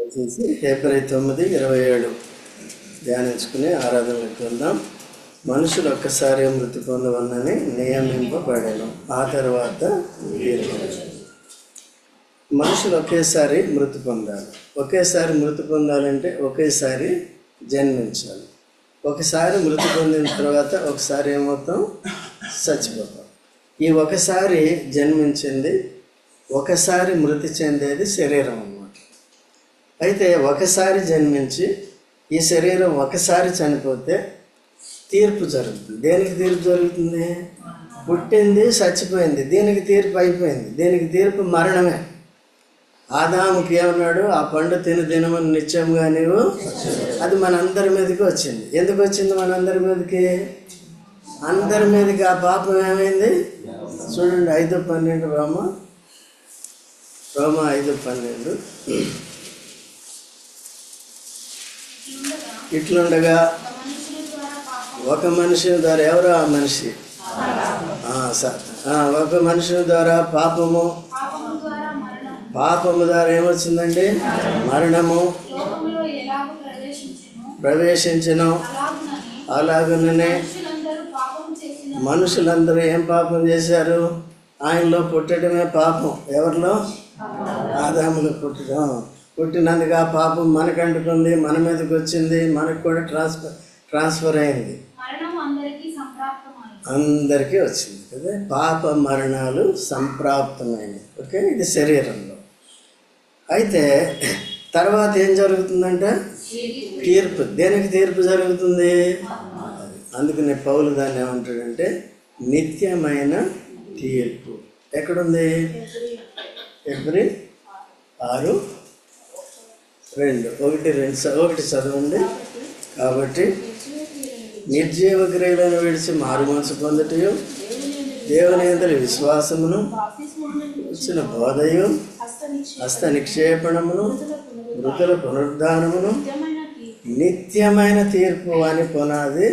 దయచేసి ఏప్రిల్ 9:27 ధ్యానించుకుని ఆరాధనలకు వెళ్దాం. మనుషులు ఒక్కసారి మృతి పొందవలని నియమింపబడెను, ఆ తర్వాత మనుషులు ఒకేసారి మృతి పొందాలి. ఒకేసారి మృతి పొందాలంటే ఒకేసారి జన్మించాలి. ఒకసారి మృతి పొందిన తర్వాత ఒకసారి ఏమవుతాం? చచ్చిపోతాం. ఈ ఒకసారి జన్మించింది, ఒకసారి మృతి చెందేది శరీరం అన్నమాట. అయితే ఒకసారి జన్మించి ఈ శరీరం ఒకసారి చనిపోతే తీర్పు జరుగుతుంది. దేనికి తీర్పు జరుగుతుంది? పుట్టింది, చచ్చిపోయింది, దీనికి తీర్పు అయిపోయింది. దీనికి తీర్పు మరణమే. ఆదాముకి ఏమన్నాడు? ఆ పండు తినమని నిత్యంగా నీవు. అది మనందరి మీదకి వచ్చింది. ఎందుకు వచ్చింది మనందరి మీదకి? అందరి మీదకి ఆ పాపం ఏమైంది? చూడండి 5:12 రోమ 5:12. ఇట్లుండగా ఒక మనిషి ద్వారా, ఎవరు ఆ మనిషి? ఒక మనుషుని ద్వారా పాపము ద్వారా ఏమొచ్చిందండి? మరణము ప్రవేశించను. అలాగనే మనుషులందరూ ఏం పాపం చేశారు? ఆయనలో పుట్టడమే పాపం. ఎవరిలో? ఆదాములో పుట్టినందుకు ఆ పాపం మనకు అంటుకుంది, మన మీదకి వచ్చింది, మనకు కూడా ట్రాన్స్ఫర్ అయింది, అందరికీ వచ్చింది కదా. పాప మరణాలు సంప్రాప్తమైనవి. ఓకే, ఇది శరీరంలో. అయితే తర్వాత ఏం జరుగుతుందంటే తీర్పు. దేనికి తీర్పు జరుగుతుంది? అందుకనే పౌలు దాన్ని ఏమంటాడంటే నిత్యమైన తీర్పు. ఎక్కడుంది? ఏప్రిల్ 6:1 చదవండి. కాబట్టి నిర్జీవ క్రియలను విడిచి మారు మనసు పొందుటయు, దేవుని యందు విశ్వాసమును, వచ్చిన బోధయు, హస్త నిక్షేపణమును, మృతుల పునరుద్ధానమును, నిత్యమైన తీర్పు అని పునాది.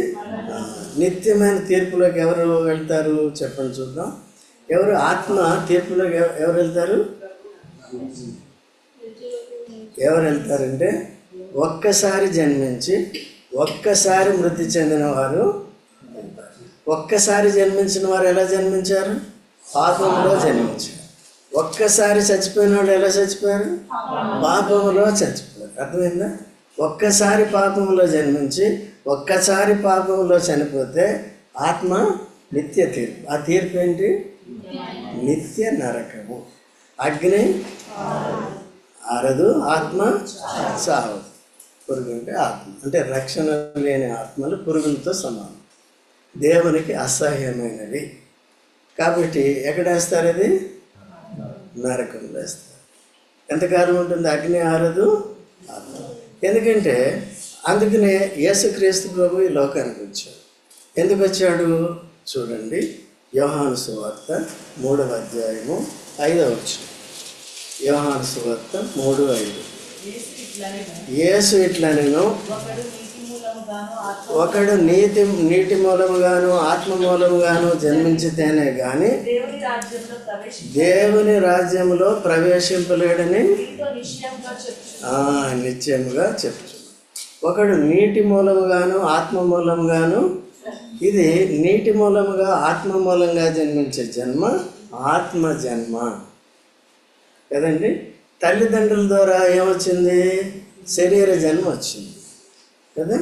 నిత్యమైన తీర్పులోకి ఎవరు వెళ్తారు? చెప్పండి చూద్దాం. ఎవరు? ఆత్మ తీర్పులోకి ఎవరు వెళ్తారు? ఎవరు వెళ్తారంటే ఒక్కసారి జన్మించి ఒక్కసారి మృతి చెందిన వారు. ఒక్కసారి జన్మించిన వారు ఎలా జన్మించారు? పాపంలో జన్మించారు. ఒక్కసారి చచ్చిపోయిన వాళ్ళు ఎలా చచ్చిపోయారు? పాపంలో చచ్చిపోయారు. అర్థమైందా? ఒక్కసారి పాపంలో జన్మించి ఒక్కసారి పాపంలో చనిపోతే ఆత్మ నిత్య తీర్పు. ఆ తీర్పు ఏంటి? నిత్య నరకము. అగ్ని ఆరదు, ఆత్మ సావదు. పురుగు అంటే ఆత్మ అంటే రక్షణ లేని ఆత్మలు పురుగులతో సమానం, దేవునికి అసహ్యమైనవి. కాబట్టి ఎక్కడ వేస్తారు? అది నరకంలో వేస్తారు. ఎంతకాలం ఉంటుంది? అగ్ని ఆరదు, ఆత్మ. ఎందుకంటే అందుకనే యేసుక్రీస్తు ప్రభు ఈ లోకానికి వచ్చాడు. ఎందుకు వచ్చాడు? చూడండి, యోహాను సువార్త 3:5. యోహాను సువార్త 3:5. యేసు ఇట్లనెను, ఒకడు నీటి మూలముగాను ఆత్మ మూలముగాను జన్మించితేనే గాని దేవుని రాజ్యంలో ప్రవేశింపలేడని నిశ్చయముగా చెప్తున్నాడు. ఒకడు నీటి మూలముగాను ఆత్మ మూలముగాను. ఇది నీటి మూలముగా ఆత్మ మూలంగా జన్మించే జన్మ ఆత్మ జన్మ కదండి. తల్లిదండ్రుల ద్వారా ఏమొచ్చింది? శరీర జన్మ వచ్చింది కదా.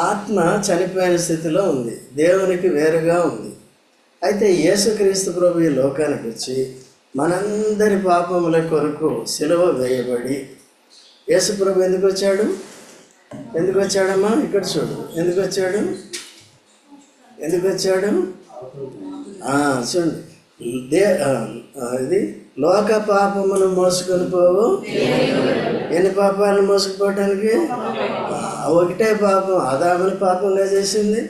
ఆత్మ చనిపోయిన స్థితిలో ఉంది, దేవునికి వేరుగా ఉంది. అయితే యేసుక్రీస్తు ప్రభు ఈ లోకానికి వచ్చి మనందరి పాపముల కొరకు సిలువ వేయబడి, యేసు ప్రభు ఎందుకు వచ్చాడు? ఎందుకు వచ్చాడమ్మా? ఇక్కడ చూడు, ఎందుకు వచ్చాడు? చూడండి, ఇది లోక పాపమును మోసుకొని పోవు. ఎన్ని పాపాలను మోసుకుపోవటానికి? ఒకటే పాపం. ఆదాముని పాపంగా చేసింది,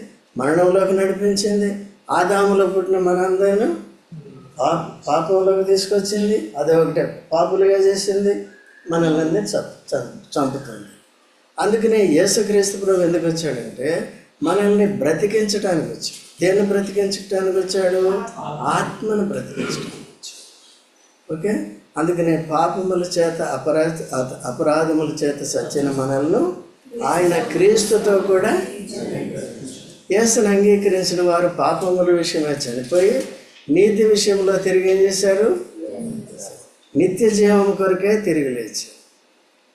మరణంలోకి నడిపించింది. ఆదాములో పుట్టిన మనందరిని పాపంలోకి తీసుకొచ్చింది. అదే ఒకటే పాపులుగా చేసింది, మనల్ని చంపుతుంది. అందుకనే యేసుక్రీస్తు ప్రభు ఎందుకు వచ్చాడంటే మనల్ని బ్రతికించడానికి వచ్చాడు. దేన్ని బ్రతికించడానికి వచ్చాడు? ఆత్మను బ్రతికించడానికి వచ్చాడు. ఓకే, అందుకనే పాపముల చేత అపరాధముల చేత సచ్చిన మనల్ని ఆయన క్రీస్తుతో కూడా యేసును అంగీకరించిన వారు పాపముల విషయమే చనిపోయి నీతి విషయంలో తిరిగి ఏం చేశారు? నిత్య జీవం కొరకే తిరిగి లేచారు.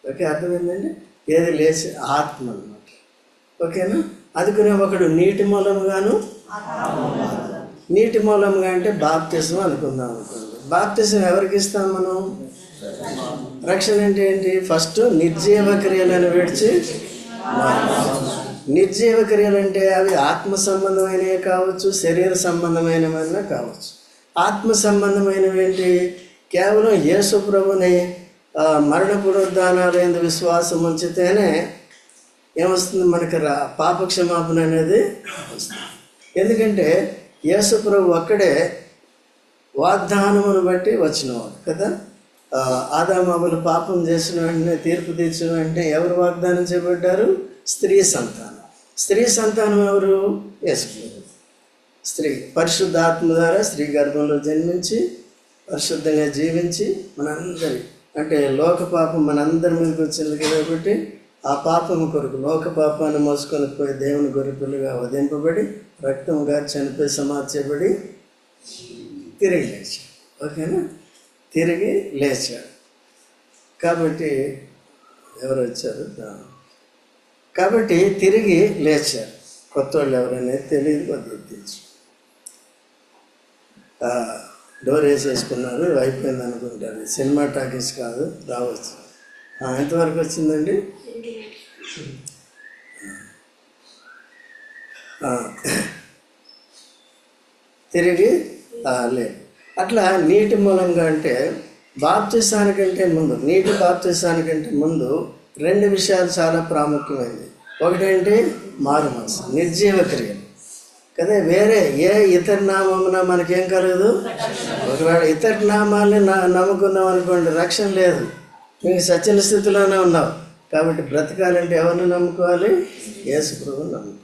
ఓకే, అర్థమైందండి? ఏది లేచి ఆత్మ అన్నమాట. ఓకేనా? అందుకనే ఒకడు నీటి మూలముగాను, నీటి మూలముగా అంటే బాప్తిజం అనుకుందాం అనుకోండి. బాప్తిజం ఎవరికి ఇస్తాం మనం? రక్షణ అంటే ఏంటి? ఫస్ట్ నిర్జీవ క్రియలను విడిచి, నిర్జీవ క్రియలు అంటే అవి ఆత్మ సంబంధమైనవి కావచ్చు, శరీర సంబంధమైనవైనా కావచ్చు. ఆత్మ సంబంధమైనవి ఏంటి? కేవలం యేసు ప్రభుని మరణ పునరుద్ధానాలు యందు విశ్వాసం ఉంచితేనే ఏమొస్తుంది? మనకు పాప క్షమాపణ అనేది వస్తుంది. ఎందుకంటే యేసు ప్రభు ఒక్కడే వాగ్దానమును బట్టి వచ్చినవాడు కదా. ఆదాము అవ్వలు పాపం చేసిన వెంటనే, తీర్పు తీర్చిన వెంటనే ఎవరు వాగ్దానం చేయబడ్డారు? స్త్రీ సంతానం. స్త్రీ సంతానం ఎవరు? యేసు ప్రభు. స్త్రీ పరిశుద్ధాత్మ ద్వారా స్త్రీ గర్భంలో జన్మించి పరిశుద్ధంగా జీవించి మనందరి అంటే లోక పాపం మనందరి మీదకి వచ్చింది కాబట్టి ఆ పాపము కొరకు లోక పాపాన్ని మోసుకొని పోయి దేవుని గొర్రెపిల్లగా వధింపబడి రక్తముగా చనిపోయి సమాధి చేయబడి తిరిగి లేచాడు. ఓకేనా? తిరిగి లేచాడు కాబట్టి ఎవరు వచ్చారు? కాబట్టి తిరిగి లేచారు. కొత్త వాళ్ళు ఎవరనేది తెలియదు. కొద్దిగా తెలుసు. డోర్ వేసేసుకున్నారు, అయిపోయింది అనుకుంటారు. సినిమా టాకీస్ కాదు, రావచ్చు. ఎంతవరకు వచ్చిందండి? తిరిగి లేదు. అట్లా నీటి మూలంగా అంటే బాప్తిసానికంటే ముందు, నీటి బాప్తిసానికంటే ముందు రెండు విషయాలు చాలా ప్రాముఖ్యమైనవి. ఒకటేంటి? మారు మనసు, నిర్జీవ క్రియలు కదా. వేరే ఏ ఇతర నామమున మనకేం కలగదు. ఒకవేళ ఇతర నామాల్ని నమ్ముకున్నాం అనుకోండి, రక్షణ లేదు, మీకు సత్యన స్థితిలోనే ఉన్నావు. కాబట్టి బ్రతకాలంటే ఎవరిని నమ్ముకోవాలి? యేసు ప్రభువుని నమ్ముకోవాలి.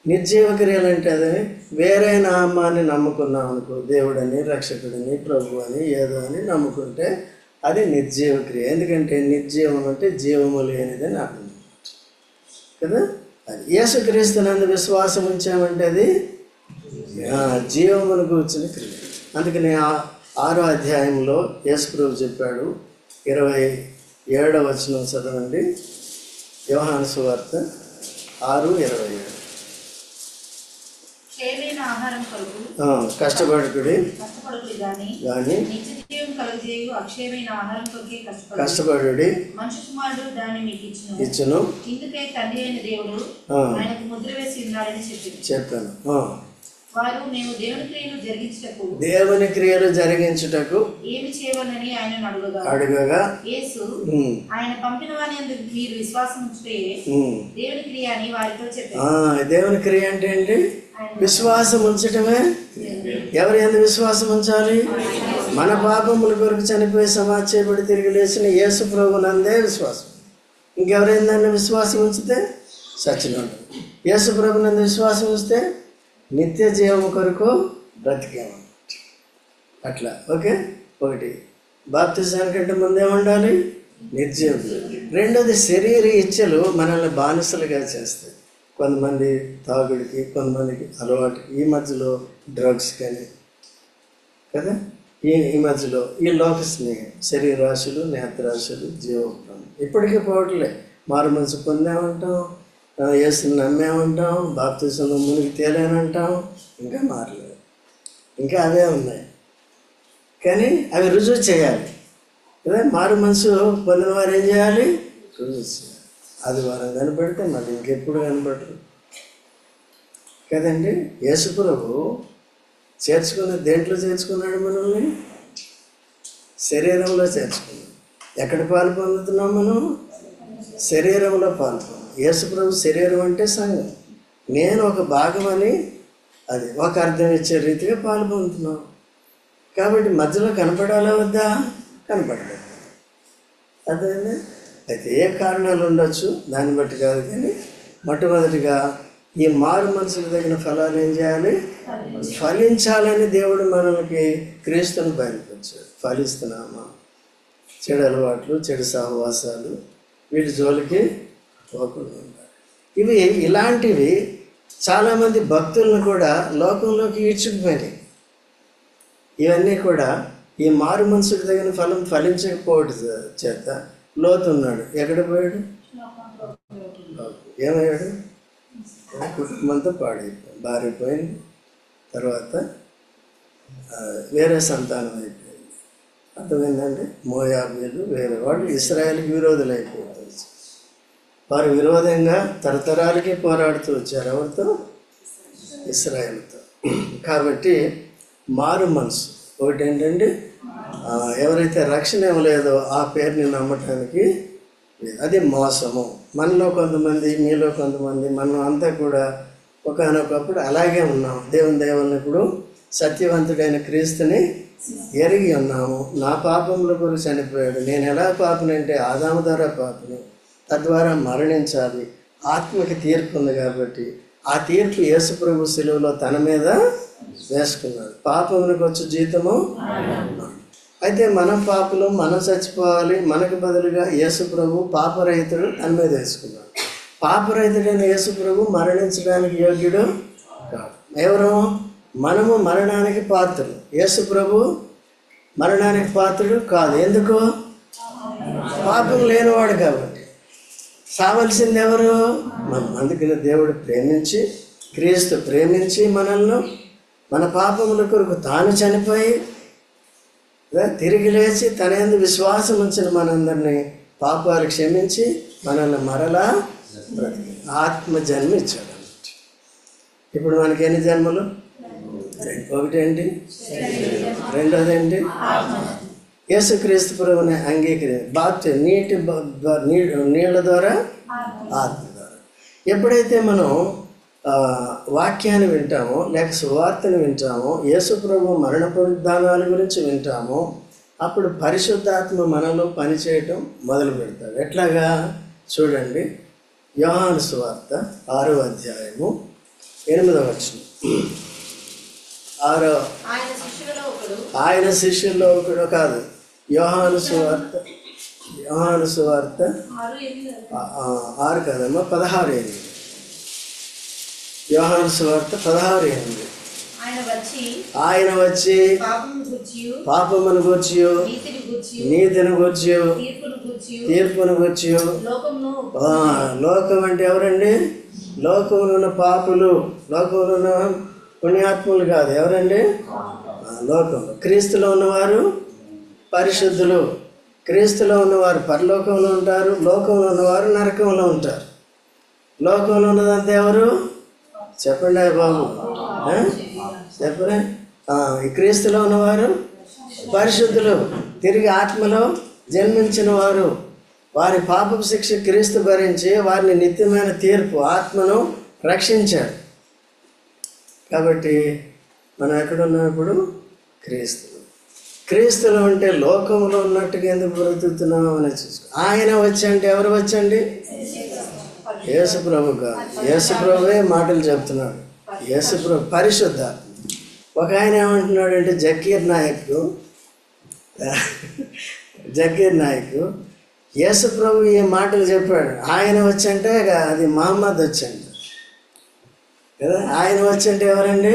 నిర్జీవ క్రియలు అంటే అదే వేరే నామాన్ని నమ్ముకున్నాం అనుకో, దేవుడని, రక్షకుడిని, ప్రభు అని, ఏదో అని నమ్ముకుంటే అది నిర్జీవ క్రియ. ఎందుకంటే నిర్జీవం అంటే జీవము లేనిదని అర్థం కదా. అది యేసుక్రీస్తునందు విశ్వాసం ఉంచామంటే అది జీవమును కూర్చుని క్రియ. అందుకని 6వ అధ్యాయంలో యేసు ప్రభు చెప్పాడు, 27వ వచనం చదవండి. యోహాను సువార్త 6:27. కష్టపడుకుడి కానీ కష్టపడుడి ఇచ్చును చెప్పాను. దేవుని క్రియలు జరిగించుటకు ఏమి చేయవలని ఆయన అడుగగా ఆయన పంపిన వాని యందు మీరు విశ్వాసం ఉంచితే దేవుని క్రియ అని వారితో చెప్పారు. దేవుని క్రియ అంటే ఏంటి? విశ్వాసం ఉంచటమే. ఎవరి యందు విశ్వాసం ఉంచాలి? మన పాపముల కొరకు చనిపోయి సమాధి చేయబడి తిరిగి లేచిన యేసు ప్రభునందే విశ్వాసం. ఇంకెవరైందన్న విశ్వాసం ఉంచితే సచ్చినోడు. యేసు ప్రభునందు విశ్వాసం ఉంచితే నిత్య జీవం కొరకు బ్రతికేమన్నమాట. అట్లా ఓకే. ఒకటి బాప్తిజానికంటే ముందే ఉండాలి నిర్జీవం. రెండోది శరీర ఇచ్చలు మనల్ని బానిసలుగా చేస్తాయి. కొంతమంది తాగుడికి, కొంతమందికి అలవాటుకి, ఈ మధ్యలో డ్రగ్స్ కానీ కదా, ఈ మధ్యలో ఈ లోక స్నేహం, శరీరాశులు, నేత్రాశులు, జీవోపం ఇప్పటికీ పోవట్లే. మారు మనసు పొందామంటాం, యేసుని నమ్మేమంటాం, బాప్తిజంలో మునిగి తేలేనంటాం, ఇంకా మారలేదు, ఇంకా అవే ఉన్నాయి. కానీ అవి రుజువు చేయాలి కదా. మారు మనసు పొందిన వారు ఏం చేయాలి? రుజువు చేయాలి. ఆదివారం కనపడితే మళ్ళీ ఇంకెప్పుడు కనపడరు కదండి. యేసు ప్రభు దేంట్లో చేర్చుకున్నాడు మనల్ని? శరీరంలో చేర్చుకున్నాడు. ఎక్కడ పాలు పొందుతున్నాం మనం? శరీరంలో పాలు పొందాం. యేసు ప్రభు శరీరం అంటే సంఘం. నేను ఒక భాగం అని అది ఒక అర్థం ఇచ్చే రీతిగా పాలు పొందుతున్నాం. కాబట్టి మధ్యలో కనపడాలా వద్దా? కనపడలేదు. అదే అయితే ఏ కారణాలు ఉండొచ్చు, దాన్ని బట్టి కాదు. కానీ మొట్టమొదటిగా ఈ మారు మనసుకు తగిన ఫలాలు ఏం చేయాలి? ఫలించాలని దేవుడు మనకి క్రీస్తుని బయలుపరిచాడు. ఫలిస్తున్నామా? చెడు అలవాట్లు, చెడు సహవాసాలు, వీటి జోలికి పోకుండా ఉండాలి. ఇలాంటివి చాలామంది భక్తులను కూడా లోకంలోకి ఈడ్చుకుపోయినాయి. ఇవన్నీ కూడా ఈ మారు మనసుకు తగిన ఫలం ఫలించకపోవడం చేత లోతు ఉన్నాడు. ఎక్కడ పోయాడు? ఏమయ్యాడు? కుటుంబంతో పాడైపోయింది, భార్య పోయింది, తర్వాత వేరే సంతానం అయిపోయింది. అర్థమైందండి? మోయాబీలు వేరే వాళ్ళు ఇశ్రాయేలుకి విరోధులు అయిపోయారు. వారు విరోధంగా తరతరాలకి పోరాడుతూ వచ్చారు. ఎవరితో? ఇశ్రాయేలుతో. కాబట్టి మారు మనసు ఒకటి ఏంటంటే, ఎవరైతే రక్షణ ఇవ్వలేదో ఆ పేరుని నమ్మటానికి అది మోసము. మనలో కొంతమంది, మీలో కొంతమంది, మనం అంతా కూడా ఒకనొకప్పుడు అలాగే ఉన్నాము. దేవుని దయవలన ఇప్పుడు సత్యవంతుడైన క్రీస్తుని ఎరిగి ఉన్నాము. నా పాపముల కొరకు చనిపోయాడు. నేను ఎలా పాపనంటే ఆదాము ద్వారా పాపని, తద్వారా మరణించాలి. ఆత్మకి తీర్పు ఉంది కాబట్టి ఆ తీర్పు యేసు ప్రభు శిలువలో తన మీద వేసుకున్నాడు. పాపమునికి వచ్చే జీతము. అయితే మనం పాపలు, మనం చచ్చిపోవాలి. మనకు బదులుగా యేసు ప్రభు పాపరహితుడు తన మీద వేసుకున్నాడు. పాపరహితుడైన యేసు ప్రభు మరణించడానికి యోగ్యుడు కాదు. ఎవరు? మనము మరణానికి పాత్రులు. యేసు ప్రభు మరణానికి పాత్రుడు కాదు. ఎందుకు? పాపం లేనివాడు కాబట్టి. సావలసింది ఎవరు? మనం. అందుకని దేవుడు ప్రేమించి, క్రీస్తు ప్రేమించి మనల్ని మన పాపముల కొరకు తాను చనిపోయి తిరిగి లేచి తన యందు విశ్వాసం ఉంచిన మనందరినీ పాపాలు క్షమించి మనల్ని మరలా ఆత్మ జన్మ ఇచ్చాడు అన్నట్టు. ఇప్పుడు మనకి ఎన్ని జన్మలు? ఒకటేంటి? రెండోదేంటి? యేసుక్రీస్తు ప్రభువుని బాప్తిజం, నీళ్ళ ద్వారా, ఆత్మ ద్వారా. ఎప్పుడైతే మనం వాక్యాన్ని వింటామో, లేక సువార్తను వింటామో, యేసు ప్రభు మరణ పునరుద్ధానాల గురించి వింటామో, అప్పుడు పరిశుద్ధాత్మ మనలో పనిచేయటం మొదలు పెడతాడు. ఎట్లాగా? చూడండి, యోహాను సువార్త 6వ అధ్యాయము 8వ వచనం. ఆయన శిష్యుల్లో ఒకడు కాదు. యోహాను సువార్త 6 కాదమ్మా, 16:8. యోహాను సువార్త 16:8. ఆయన వచ్చి పాపమును గూర్చి, నీతిని గూర్చి, తీర్పును గూర్చి. లోకం అంటే ఎవరండి? లోకంలో ఉన్న పాపులు, లోకంలో ఉన్న పుణ్యాత్ములు కాదు. ఎవరండి? లోకంలో. క్రీస్తులో ఉన్నవారు పరిశుద్ధులు. క్రీస్తులో ఉన్నవారు పరలోకంలో ఉంటారు, లోకంలో ఉన్నవారు నరకంలో ఉంటారు. లోకంలో ఉన్నదంతా ఎవరు? చెప్పండి బాబు, చెప్పండి. ఈ క్రీస్తులో ఉన్నవారు పరిశుద్ధులు, తిరిగి ఆత్మలో జన్మించిన వారు. వారి పాపపు శిక్ష క్రీస్తు భరించి వారిని నిత్యమైన తీర్పు, ఆత్మను రక్షించాడు. కాబట్టి మనం ఎక్కడున్నాం ఇప్పుడు? క్రీస్తులో ఉంటే లోకంలో ఉన్నట్టుగా ఎందుకు బ్రతుకుతున్నాం అని చూసుకో. ఆయన వచ్చి అంటే ఎవరు వచ్చండి? యేసు ప్రభు కాదు. యేసు ప్రభువే మాటలు చెప్తున్నాడు. యేసు ప్రభు పరిశుద్ధ. ఒక ఆయన ఏమంటున్నాడు అంటే, జకీర్ నాయక్ యేసు ప్రభు ఈ మాటలు చెప్పాడు. ఆయన వచ్చంటే అది మహమ్మద్ వచ్చండి కదా. ఆయన వచ్చంటే ఎవరండి?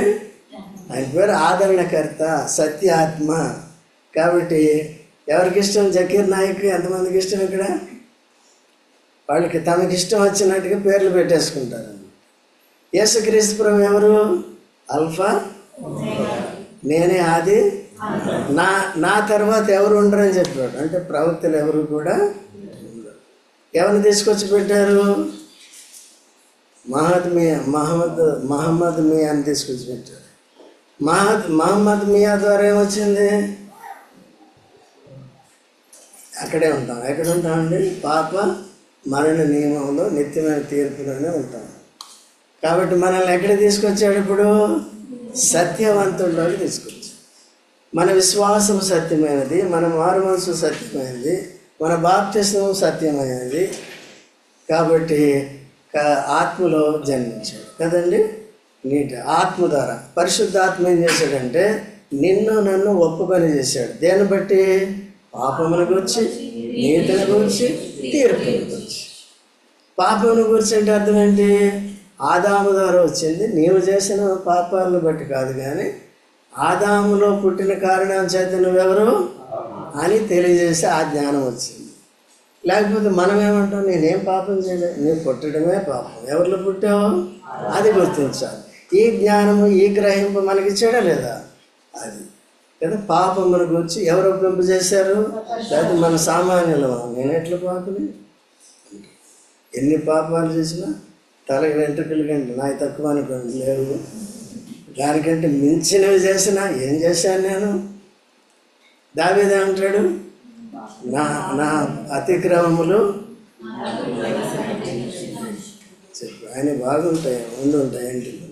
ఆయన పేరు ఆదరణకర్త, సత్య ఆత్మ. కాబట్టి ఎవరికి ఇష్టం జకీర్ నాయక్? ఎంతమందికి ఇష్టం? ఇక్కడ వాళ్ళకి తమకి ఇష్టం వచ్చినట్టుగా పేర్లు పెట్టేసుకుంటారు. యేసుక్రీస్తు ప్రభు ఎవరు? అల్ఫా, నేనే ఆది, నా తర్వాత ఎవరు ఉండరని చెప్పాడు. అంటే ప్రవక్తలు ఎవరు కూడా ఉండరు. ఎవరిని తీసుకొచ్చి పెట్టారు? మహమ్మద్ మియాని తీసుకొచ్చి పెట్టారు. మహమ్మద్ మియా ద్వారా ఏమొచ్చింది? అక్కడే ఉంటాం. ఎక్కడ ఉంటామండి? పాప మరణ నియమంలో, నిత్యమైన తీర్పులోనే ఉంటాం. కాబట్టి మనల్ని ఎక్కడ తీసుకొచ్చాడు? ఇప్పుడు సత్యవంతుల్లోకి తీసుకొచ్చాడు. మన విశ్వాసం సత్యమైనది, మన మారు మనసు సత్యమైనది, మన బాప్తిస్మం సత్యమైనది. కాబట్టి ఆత్మలో జన్మించాడు కదండి. నీటి ఆత్మ ద్వారా. పరిశుద్ధాత్మ ఏం చేశాడంటే నిన్ను నన్ను ఒప్పుకొని చేశాడు. దేన్ని బట్టి? పాపమును గురించి, నీతిని గురించి, తీర్పుని గురించి. పాపమును గురించి అంటే అర్థం ఏంటి? ఆదాము ద్వారా వచ్చింది, నీవు చేసిన పాపాలను బట్టి కాదు, కానీ ఆదాములో పుట్టిన కారణం చేత నువ్వెవరు అని తెలియజేసి ఆ జ్ఞానం వచ్చింది. లేకపోతే మనం ఏమంటాం, నేనేం పాపం చేయలేదు, నువ్వు పుట్టడమే పాపం. ఎవరిలో పుట్టావో అది గుర్తించాలి. ఈ జ్ఞానము, ఈ గ్రహింపు మనకి ఇచ్చాడా లేదా? అది కదా పాపమును గురించి ఎవరు ఒప్పింపజేశారు? లేకపోతే మన సామాన్యులు, నేను ఎట్లా పాపని, ఎన్ని పాపాలు చేసినా తల వెంట్రుకల కంటే నాకు తక్కువ అనుకోండి లేవు, దానికంటే మించినవి చేసినా ఏం చేశాను నేను? దావీదు అంటాడు, నా అతిక్రమములు చెప్పు. ఆయన బాగుంటాయి, ఉండుంటాయి ఇంటిలో,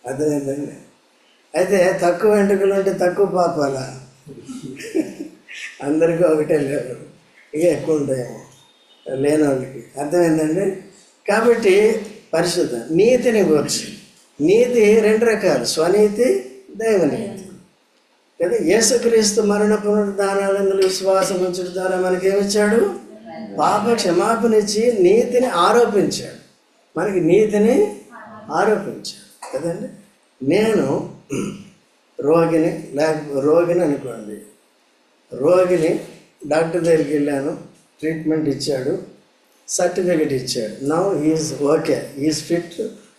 అర్థమైందండి. అయితే తక్కువ వెంట్రుకలు ఉంటే తక్కువ పాపాలా? అందరికీ ఒకటే లేవు, ఇక ఎక్కువ ఉంటాయేమో లేని వాళ్ళకి, అర్థమైందండి. కాబట్టి పరిశుద్ధ నీతిని గురించి, నీతి రెండు రకాలు, స్వనీతి, దైవనీతి కదా. యేసుక్రీస్తు మరణ పునరుద్ధానాలందు విశ్వాసం ఉంచడం ద్వారా మనకేమిచ్చాడు? పాప క్షమాపణ ఇచ్చి నీతిని ఆరోపించాడు, మనకి నీతిని ఆరోపించాడు కదండి. నేను రోగిని అనుకోండి, రోగిని డాక్టర్ దగ్గరికి వెళ్ళాను, ట్రీట్మెంట్ ఇచ్చాడు, సర్టిఫికెట్ ఇచ్చాడు, now he's okay, he's fit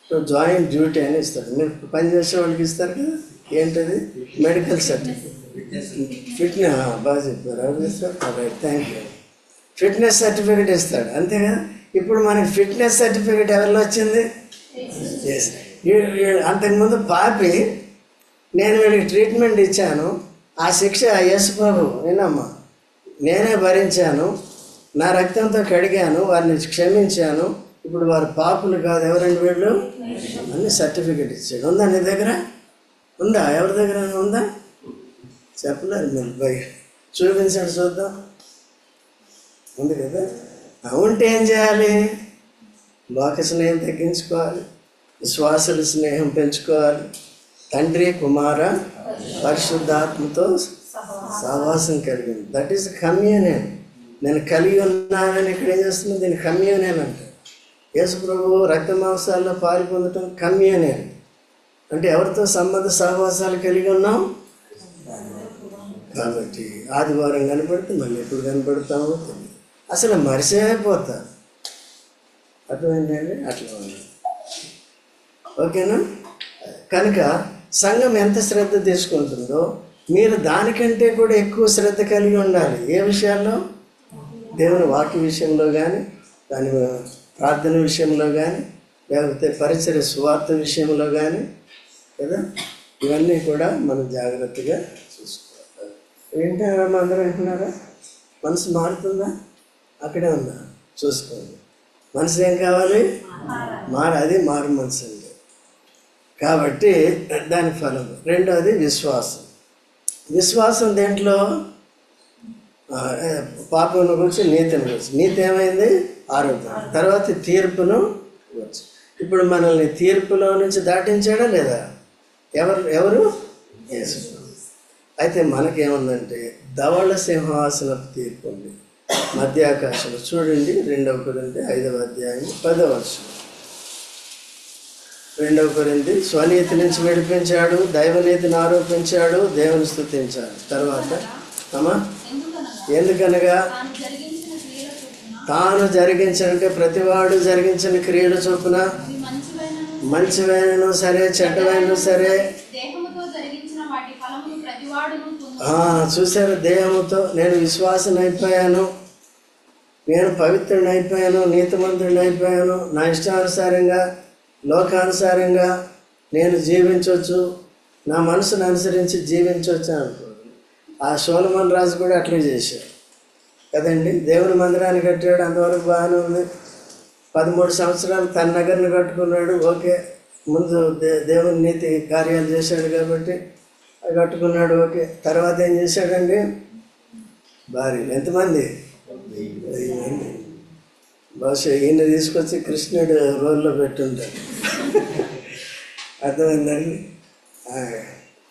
to join duty అని ఇస్తాడు. మీరు పనిచేసే వాళ్ళకి ఇస్తారు కదా, ఏంటది? Medical certificate, fitness. బాగా చెప్పారు, ఎవరు ఇస్తారు? Right, thank you. Fitness certificate ఇస్తాడు, అంతే కదా. ఇప్పుడు మనకి ఫిట్నెస్ సర్టిఫికెట్ ఎవరిలో వచ్చింది? అంతకుముందు పాపి, నేను వీడికి ట్రీట్మెంట్ ఇచ్చాను, ఆ శిక్ష యేసు ప్రభు వినమ్మా నేనే భరించాను, నా రక్తంతో కడిగాను, వారిని క్షమించాను, ఇప్పుడు వారు పాపులు కాదు, ఎవరండి వీళ్ళు అన్ని సర్టిఫికెట్ ఇచ్చాడు. ఉందా నీ దగ్గర? ఉందా? ఎవరి దగ్గర ఉందా? చెప్పలేదు మీరు, బయట చూపించండి చూద్దాం. ఉంది కదా. ఉంటే ఏం చేయాలి? లోక స్నేహం తగ్గించుకోవాలి, విశ్వాసుల స్నేహం పెంచుకోవాలి, తండ్రి కుమార పరిశుద్ధాత్మతో సహవాసం కలిగింది. That is communion. నేను కలిగి ఉన్నానని ఇక్కడ ఏం చేస్తుంది? దీన్ని కమ్యూనియన్ అంటే. యేసు ప్రభు రక్త మాంసాల్లో పాలు పొందటం కమ్యూనియన్ అంటే ఎవరితో సంబంధ సహవాసాలు కలిగి ఉన్నాం కాబట్టి ఆదివారం కనపడితే మళ్ళీ ఎప్పుడు కనపడతామో తెలియదు, అసలు మరిచిపోతారు. అర్థమైందండి? అట్లా ఉంది. ఓకేనా? కనుక సంఘం ఎంత శ్రద్ధ తీసుకుంటుందో మీరు దానికంటే కూడా ఎక్కువ శ్రద్ధ కలిగి ఉండాలి. ఏ విషయాల్లో? దేవుని వాక్య విషయంలో కానీ, దాని ప్రార్థన విషయంలో కానీ, లేకపోతే పరిచర్య సువార్త విషయంలో కానీ కదా. ఇవన్నీ కూడా మనం జాగ్రత్తగా చూసుకోవాలి. వింటారా? అందరూ వింటున్నారా? మనసు మారుతుందా? అక్కడే ఉందా? చూసుకోండి. మనసు ఏం కావాలి? అది మారు మనసు అండి. కాబట్టి దాని ఫలం. రెండవది విశ్వాసం. విశ్వాసం దేంట్లో? పాపమును గురించి, నీతిని గురించి. నీతి ఏమైంది? ఆరోగ్యం. తర్వాత తీర్పును గురించి. ఇప్పుడు మనల్ని తీర్పులో నుంచి దాటించాడా లేదా? ఎవరు? యేసు. అయితే మనకేముందంటే ధవళ సింహాసనపు తీర్పు ఉంది మధ్యాకాశంలో. చూడండి 2 కొరింథీ 5వ అధ్యాయం 10వ వచనం. 2 కొరింథీ స్వనీతి నుంచి విడిపించాడు, దైవనీతిని ఆరోపించాడు, దేవుని స్తుతించాడు. తర్వాత ఎందుకనగా తాను జరిగించాలంటే ప్రతివాడు జరిగించిన క్రియల చొప్పున మంచివైనను సరే చెడ్డవైనను సరే. చూసారు? దేహముతో నేను విశ్వాసం అయిపోయాను, నేను పవిత్రుని అయిపోయాను, నీతిమంతుడిని అయిపోయాను, నా ఇష్టానుసారంగా లోకానుసారంగా నేను జీవించవచ్చు, నా మనసును అనుసరించి జీవించవచ్చు అనుకో. ఆ సొలొమోను రాజు కూడా అట్లే చేశాడు కదండి. దేవుని మందిరాన్ని కట్టాడు, అంతవరకు బాగానే ఉంది. 13 సంవత్సరాలు తన నగర్ని కట్టుకున్నాడు, ఓకే. ముందు దేవుని నీతి కార్యాలు చేశాడు కాబట్టి అది కట్టుకున్నాడు, ఓకే. తర్వాత ఏం చేశాడండి? భార్యలు ఎంతమంది? 1000 మంది. బహుశా ఈయన తీసుకొచ్చి కృష్ణుడు రోల్లో పెట్టుంటాడు. అర్థమైందండి?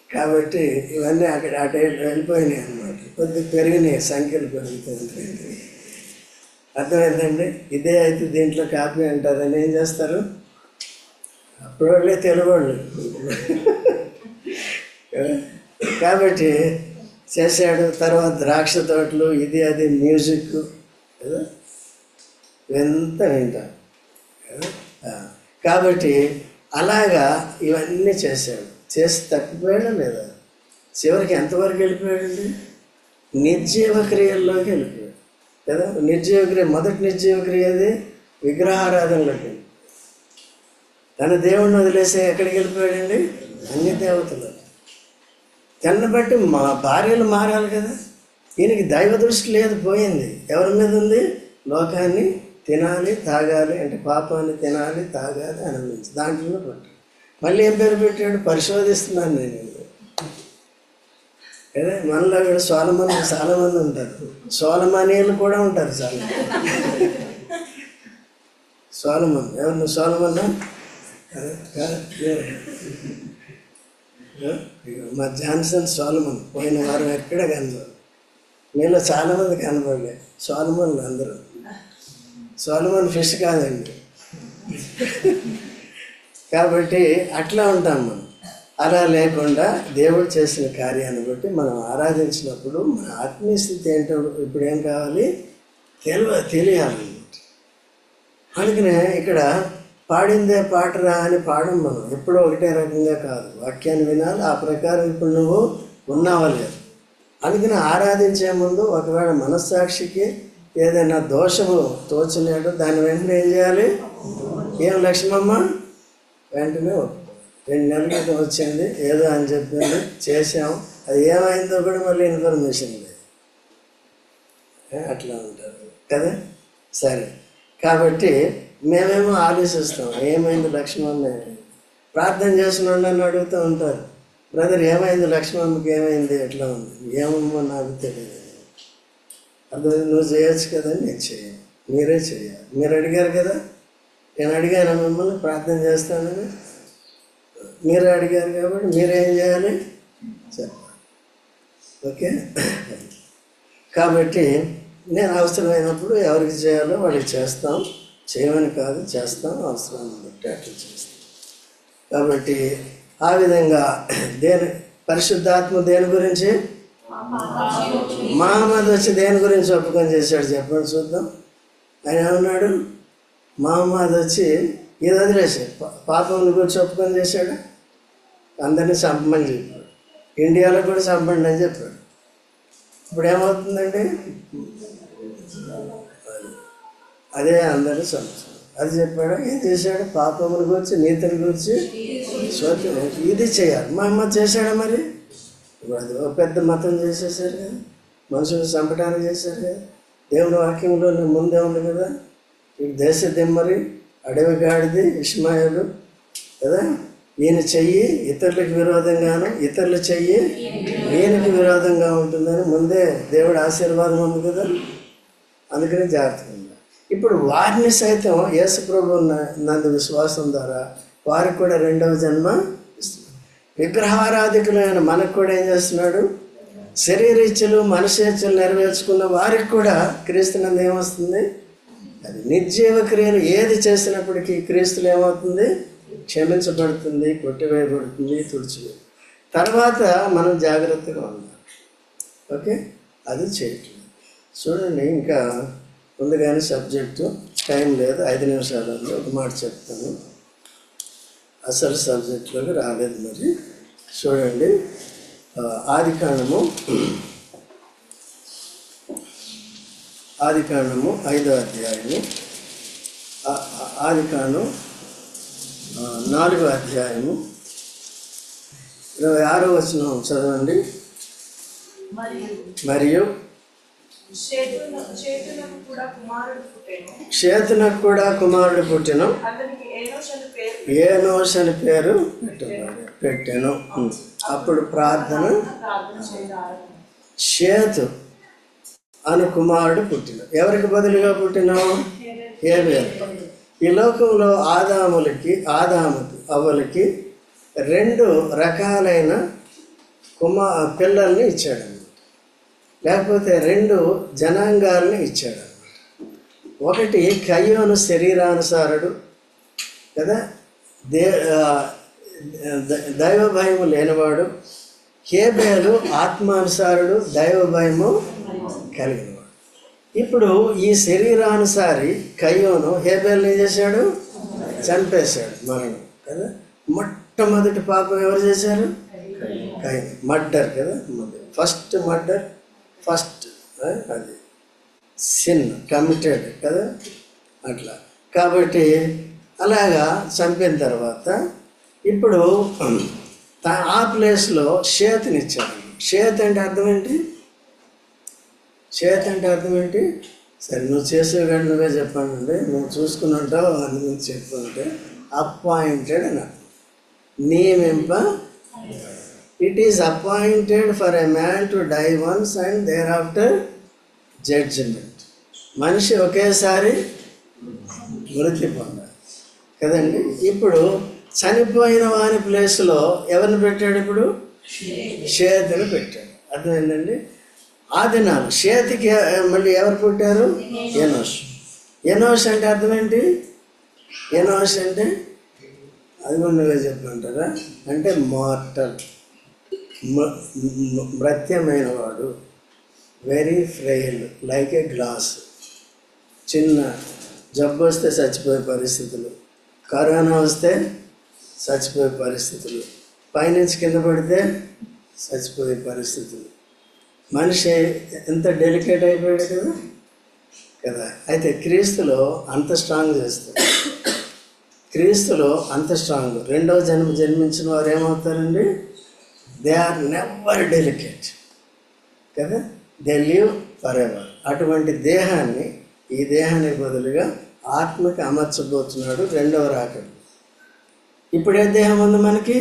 కాబట్టి ఇవన్నీ అక్కడ అటు వెళ్ళిపోయినాయి అన్నమాట. కొద్దిగా పెరిగినాయి, సంఖ్యలు పెరుగుతాయి. అర్థమైందండి? ఇదే అయితే దీంట్లో కాపీ అంటారని ఏం చేస్తారు? అప్పుడు వాళ్ళే తెలుగు వాళ్ళు. కాబట్టి చేశాడు. తర్వాత ద్రాక్ష తోటలు, ఇది అది మ్యూజిక్ కదా, ఎంత వింటాం కదా. కాబట్టి అలాగా ఇవన్నీ చేశాడు. చేసి తప్పిపోయాడా లేదా? చివరికి ఎంతవరకు వెళ్ళిపోయాడండి? నిర్జీవ క్రియల్లోకి వెళ్ళిపోయాడు కదా. నిర్జీవ క్రియ, మొదటి నిర్జీవ క్రియ అది విగ్రహారాధనలోకి. తన దేవుడిని వదిలేసి ఎక్కడికి వెళ్ళిపోయాడండి? అన్ని దేవతలు. తనను బట్టి మా భార్యలు మారాలి కదా. ఈయనకి దైవ దృష్టి లేదు, పోయింది. ఎవరి మీద ఉంది? లోకాన్ని తినాలి తాగాలి, అంటే పాపాన్ని తినాలి తాగాలి ఆనందించి దాంట్లో పట్టాడు. మళ్ళీ ఏం పేరు పెట్టాడు? పరిశోధిస్తున్నాను నేను కదా. మనలో కూడా చాలా మంది ఉంటారు, సోలమనీయులు కూడా ఉంటారు చాలా. సోలమన్ ఎవరు? నువ్వు సోలమన్నా? మా జాన్సన్ సోలమన్ పోయిన వారం ఎక్కడ కనబడదు. మీలో చాలామంది కనబడలే సోలమన్లు అందరూ. సోలమన్ ఫిష్ కాదండి. కాబట్టి అట్లా ఉంటాం మనం. అలా లేకుండా దేవుడు చేసిన కార్యాన్ని బట్టి మనం ఆరాధించినప్పుడు మన ఆత్మీయ స్థితి ఏంటో ఇప్పుడు ఏం కావాలి? తెలియాలి. అందుకనే ఇక్కడ పాడిందే పాటరా అని పాడం మనం. ఎప్పుడూ ఒకటే రకంగా కాదు, వాక్యాన్ని వినాలి. ఆ ప్రకారం ఇప్పుడు నువ్వు ఉన్నావా లేదు. అందుకని ఆరాధించే ముందు ఒకవేళ మనస్సాక్షికి ఏదైనా దోషము తోచినాడు, దాన్ని వెంటనే ఏం చేయాలి? ఏం లక్ష్మమ్మ? వెంటనే 2 నెలల క్రితం వచ్చింది, ఏదో అని చెప్పింది, చేసాం, అది ఏమైందో కూడా మళ్ళీ ఇన్ఫర్మేషన్ లేదు. అట్లా ఉంటారు కదా. సరే, కాబట్టి మేమేమో ఆలోచిస్తాం, ఏమైంది లక్ష్మమ్మ? ప్రార్థన చేసిన వాళ్ళని అడుగుతూ ఉంటారు, బ్రదర్ ఏమైంది లక్ష్మమ్మకి, ఏమైంది, ఎట్లా ఉంది? ఏమమ్మో నాకు తెలియదు. అర్థం, నువ్వు చేయొచ్చు కదా, నేను చేయను, మీరే చేయాలి. మీరు అడిగారు కదా, నేను అడిగాను మిమ్మల్ని ప్రార్థన చేస్తానని, మీరే అడిగారు కాబట్టి మీరేం చేయాలి చెప్పాలి. ఓకే. కాబట్టి నేను అవసరమైనప్పుడు ఎవరికి చేయాలో వాళ్ళకి చేస్తాం, చేయమని కాదు, చేస్తాం, అవసరాన్ని బట్టి అట్లా చేస్తాం. కాబట్టి ఆ విధంగా పరిశుద్ధాత్మ దేని గురించి? మహమ్మద్ వచ్చి దేని గురించి ఒప్పుకొని చేశాడు చెప్పండి చూద్దాం. ఆయన ఏమన్నాడు? మహమ్మద్ వచ్చి ఇది వదిలేసాడు, పాపం గురించి ఒప్పుకొని చేశాడు. అందరినీ చంపమని చెప్పాడు, ఇండియాలో కూడా చంపండి అని చెప్పాడు. ఇప్పుడు ఏమవుతుందండి? అదే అందరూ చంపుతారు. అది చెప్పాడు. ఏం చేశాడు? పాపముల గురించి, నీతిని గురించి ఇది చేయాలి. మహమ్మద్ చేశాడా మరి? అది ఒక పెద్ద మతం చేసేసారు కదా, మనుషులు చంపడానికి చేశారు కదా. దేవుని వాక్యంలో ముందే ఉంది కదా, దేశ దిమ్మరి, అడవి గాడిది ఇష్మాయేలు కదా. ఈయన చెయ్యి ఇతరులకు విరోధంగాను, ఇతరుల చెయ్యి ఈయనకి విరోధంగా ఉంటుందని ముందే దేవుడు ఆశీర్వాదం ఉంది కదా. అందుకని జాగ్రత్తగా ఉండాలి. ఇప్పుడు వారిని సైతం యేసు ప్రభువు నందు విశ్వాసం ద్వారా వారికి కూడా 2వ జన్మ ఇస్తున్నాడు. విగ్రహారాధికులైన మనకు కూడా ఏం చేస్తున్నాడు? శరీరేచ్ఛలు మనసేచ్ఛలు నెరవేర్చుకున్న వారికి కూడా క్రీస్తునందు ఏమొస్తుంది? అది నిర్జీవ క్రియలు ఏది చేసినప్పటికీ క్రీస్తులు ఏమవుతుంది? క్షమించబడుతుంది, కొట్టివేయబడుతుంది, తుడిచివేయబడుతుంది. తర్వాత మనం జాగ్రత్తగా ఉండాలి. ఓకే, అది చేయట్లేదు. చూడండి, ఇంకా ఉంది కానీ సబ్జెక్టు టైం లేదు, 5 నిమిషాలు ఉంది. ఒక మాట చెప్తాను, అసలు సబ్జెక్టులోకి రాలేదు. మరి చూడండి, ఆదికాండము 5వ అధ్యాయము, ఆదికాండం 4వ అధ్యాయము 26వ వచనం చదవండి. మరియు షేతునకు కూడా కుమారుడు పుట్టెను, ఏనోష్ అని పేరు పెట్టెను. అప్పుడు ప్రార్థన, షేతు అను కుమారుడు పుట్టిన. ఎవరికి బదులుగా పుట్టినావు? హేబేలు. ఈ లోకంలో ఆదాముకి అవ్వలకి 2 రకాలైన పిల్లల్ని ఇచ్చాడు. లేకపోతే 2 జనాంగాల్ని ఇచ్చాడు. ఒకటి కయ్యోను శరీరానుసారుడు కదా, దైవ భయము లేనివాడు. హేబేలు ఆత్మానుసారుడు, దైవ భయము కలిగినవాడు. ఇప్పుడు ఈ శరీరానుసారి కయ్యోను హేబేలు ఏం చేశాడు? చంపేశాడు, మరణం కదా. మొట్టమొదటి పాపం ఎవరు చేశారు? కయ్యోను. మర్డర్ కదా, ఫస్ట్ మర్డర్, ఫస్ట్ అది సిన్ కమిటెడ్ కదా అట్లా. కాబట్టి అలాగా చంపిన తర్వాత ఇప్పుడు ఆ ప్లేస్లో షేతునిచ్చాడు. షేత్ అంటే అర్థం ఏంటి? షేత్ అంటే అర్థం ఏంటి? సరే నువ్వు చేసేవాడు నువ్వే చెప్పండి, నువ్వు చూసుకుని ఉంటావు అని నువ్వు చెప్పుకుంటే అపాయింటెడ్ అని అర్థం. నియమింప. It is appointed for a man to die once and thereafter judgement. మనిషి ఒకేసారి మృతి పొందాలి కదండి. ఇప్పుడు చనిపోయిన వాని ప్లేస్లో ఎవరిని పెట్టాడు? ఇప్పుడు షేతుని పెట్టాడు. అర్థమైందండి. ఆ దినాలు షేతుకి మళ్ళీ ఎవరు పుట్టారు? ఎనోష్. ఎనోష్ అంటే అర్థం ఏంటి? ఎనోష్ అంటే అది కూడా నువ్వే చెప్పమంటారా? అంటే మార్టల్, మృత్యమైన వాడు. Very frail, like a glass. చిన్న జబ్బు వస్తే చచ్చిపోయే పరిస్థితులు, కరోనా వస్తే చచ్చిపోయే పరిస్థితులు, పైనుంచి కింద పడితే చచ్చిపోయే పరిస్థితులు. మనిషి ఎంత డెలికేట్ అయిపోయాడు కదా కదా. అయితే క్రీస్తులో అంత స్ట్రాంగ్ చేస్తాడు. క్రీస్తులో అంత స్ట్రాంగ్. రెండవ జన్మించిన వారు ఏమవుతారండి? దే ఆర్ నెవర్ డెలికేట్ కదా, దే లివ్ ఫర్ ఎవర్. అటువంటి దేహాన్ని, ఈ దేహానికి బదులుగా ఆత్మకి అమర్చబోతున్నాడు రెండవ రాకడ. ఇప్పుడు ఏ దేహం ఉంది మనకి?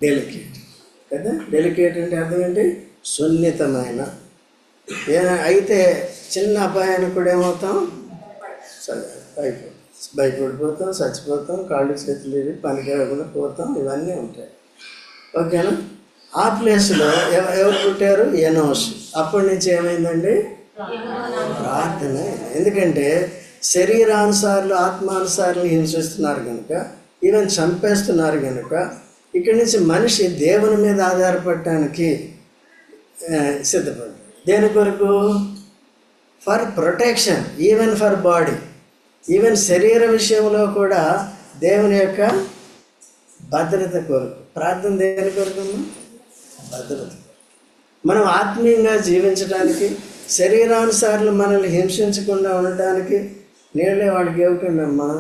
డెలికేట్ కదా. డెలికేట్ అంటే అర్థం ఏంటి? సున్నితమైన. అయితే చిన్న అపాయానికి కూడా ఏమవుతాం? భయపడిపోతాం, చచ్చిపోతాం, కాళ్ళు చేతులు పనికి రాకుండా పోతాం, ఇవన్నీ ఉంటాయి. ఓకేనా? ఆ ప్లేస్లో ఎవరు పుట్టారు? ఎనోష్. అప్పటి నుంచి ఏమైందండి? ప్రార్థన. ఎందుకంటే శరీరానుసారులు ఆత్మానుసారులు హింసిస్తున్నారు కనుక, ఈవెన్ చంపేస్తున్నారు కనుక, ఇక్కడి నుంచి మనిషి దేవుని మీద ఆధారపడటానికి సిద్ధపడ్డాడు. దేని కొరకు? For protection, even for body. Even శరీర విషయంలో కూడా దేవుని యొక్క భద్రత కొరకు. ప్రార్థన దేని కొరకు? భద్రత. మనం ఆత్మీయంగా జీవించడానికి, శరీరానుసార్లు మనల్ని హింసించకుండా ఉండటానికి నీళ్ళే వాడికి ఇవ్వకండి అమ్మా,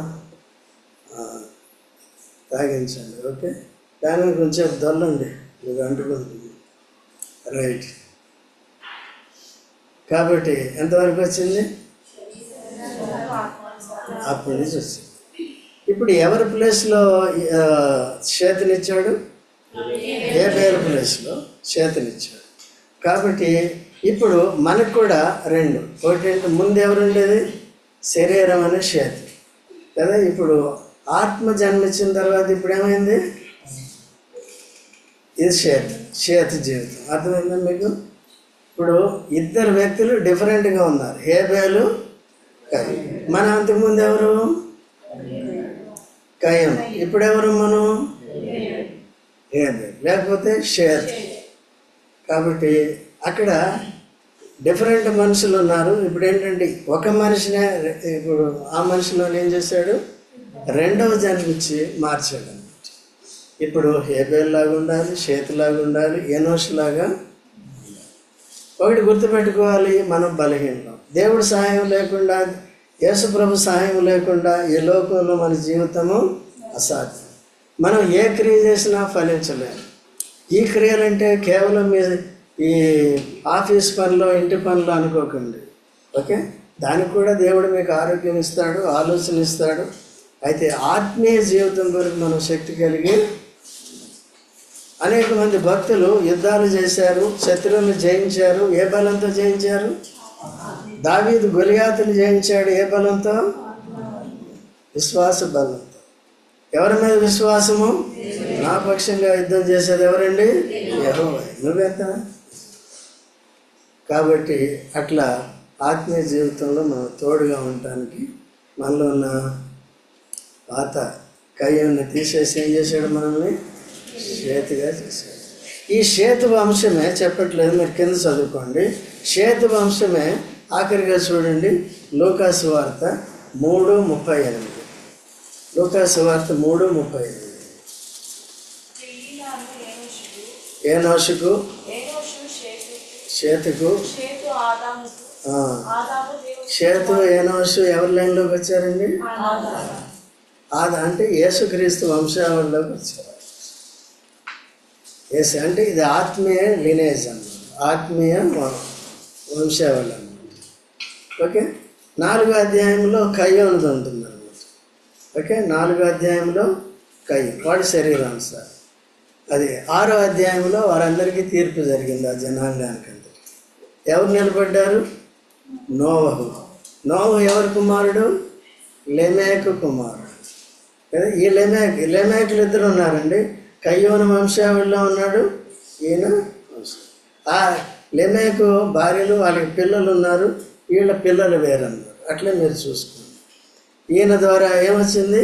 తాగించండి. ఓకే, దాని కొంచెం దొల్లండి, మీకు అంటుకుంటుంది. రైట్. కాబట్టి ఎంతవరకు వచ్చింది? అప్పటి నుంచి వచ్చింది. ఇప్పుడు ఎవరి ప్లేస్లో చేతినిచ్చాడు? హేబేలు ప్లేస్లో చేతినిచ్చాడు. కాబట్టి ఇప్పుడు మనకు కూడా 2. ఒకటి ముందు ఎవరు ఉండేది? శరీరం అనే చేతి కదా. ఇప్పుడు ఆత్మ జన్మించిన తర్వాత ఇప్పుడు ఏమైంది? ఇది చేతి జీవితం. అర్థమైందా మీకు? ఇప్పుడు ఇద్దరు వ్యక్తులు డిఫరెంట్గా ఉన్నారు, హేబేలు, కయ్యం. మన అంతకుముందు ఎవరు? కయ్యం. ఇప్పుడెవరు మనం? హేబేలు, లేకపోతే షేత్. కాబట్టి అక్కడ డిఫరెంట్ మనుషులు ఉన్నారు. ఇప్పుడు ఏంటంటే ఒక మనిషినే, ఇప్పుడు ఆ మనిషిలో ఏం చేశాడు? రెండవ జన్మించి మార్చాడు. ఇప్పుడు హేబేల్ లాగా ఉండాలి, షేత్ లాగా ఉండాలి, ఎనోష్ లాగా. ఒకటి గుర్తుపెట్టుకోవాలి, మనం బలహీనం. దేవుడి సహాయం లేకుండా, యేసుప్రభు సహాయం లేకుండా ఈ లోకంలో మన జీవితము అసాధ్యం. మనం ఏ క్రియ చేసినా ఫలించలేము. ఈ క్రియలంటే కేవలం ఈ ఆఫీస్ పనిలో, ఇంటి పనిలో అనుకోకండి. ఓకే, దానికి కూడా దేవుడు మీకు ఆరోగ్యం ఇస్తాడు, ఆలోచన ఇస్తాడు. అయితే ఆత్మీయ జీవితం కొరకు మనం శక్తి కలిగి, అనేక మంది భక్తులు యుద్ధాలు చేశారు, శత్రువులను జయించారు. ఏ బలంతో జయించారు? దావీదు గొలియాతుని జయించాడు. ఏ బలంతో? విశ్వాస బలంతో. ఎవరి మీద విశ్వాసము? నా పక్షంగా యుద్ధం చేసేది ఎవరండి? యెహోవా. నువ్వెంత? కాబట్టి అట్లా ఆత్మీయ జీవితంలో మనం తోడుగా ఉండటానికి మనలో ఉన్న పాత కయ్యాన్ని తీసేసి ఏం చేశాడు? మనల్ని శ్వేతగా చేశాడు. ఈ శ్వేత వంశమే చెప్పట్లేదు, మీరు కింద చదువుకోండి. శ్వేత వంశమే ఆఖరిగా చూడండి, లూకాసు వార్త 3:38. లూకాసు వార్త 3:38. ఏనోషుకు, షేతుకు, షేతు ఏనోషు ఎవరి లైన్లోకి వచ్చారండి? అంటే యేసుక్రీస్తు వంశావళిలోకి వచ్చారు. అంటే ఇది ఆత్మీయ లినేజ్ అన్నమాట, ఆత్మీయ వంశావళి అన్నమాట. ఓకే, 4వ అధ్యాయంలో కయ్యోనిది ఉంటుంది అన్నమాట. ఓకే, 4వ అధ్యాయంలో కయ్యం వాడి శరీరానుసారం. అది 6వ అధ్యాయంలో వారందరికీ తీర్పు జరిగింది. ఆ జనాంగానికి అందరికీ ఎవరు నిలబడ్డారు? నోవహు. నోవహు ఎవరి కుమారుడు? లెమేకు కుమారుడు. ఈ లెమేకులు ఇద్దరు ఉన్నారండి. కయ్యోను వంశావళిలో ఉన్నాడు, ఈయన వంశం. ఆ లెమేకు భార్యలు, వాళ్ళకి పిల్లలు ఉన్నారు, వీళ్ళ పిల్లలు వేరన్నారు. అట్లే మీరు చూసుకోండి. ఈయన ద్వారా ఏమొచ్చింది?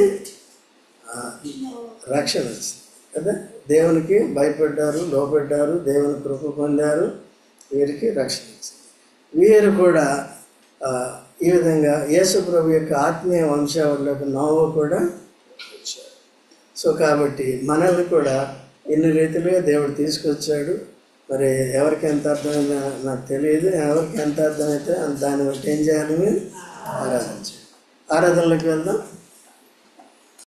రక్షణ వచ్చింది కదా. దేవునికి భయపడ్డారు, లోపడ్డారు, దేవుని కృప పొందారు, వీరికి రక్షణ వచ్చింది. వీరు కూడా ఈ విధంగా యేసు ప్రభు యొక్క ఆత్మీయ వంశావళిలోకి నోవహు కూడా వచ్చాడు. సో కాబట్టి మనల్ని కూడా ఇన్ని రీతిలుగా దేవుడు తీసుకొచ్చాడు. మరి ఎవరికి ఎంత అర్థమైందో నాకు తెలియదు. ఎవరికి ఎంత అర్థమైతే దాన్ని బట్టి ఏం చేయాలి? మీరు ఆరాధించాలి. ఆరాధనలోకి వెళ్దాం.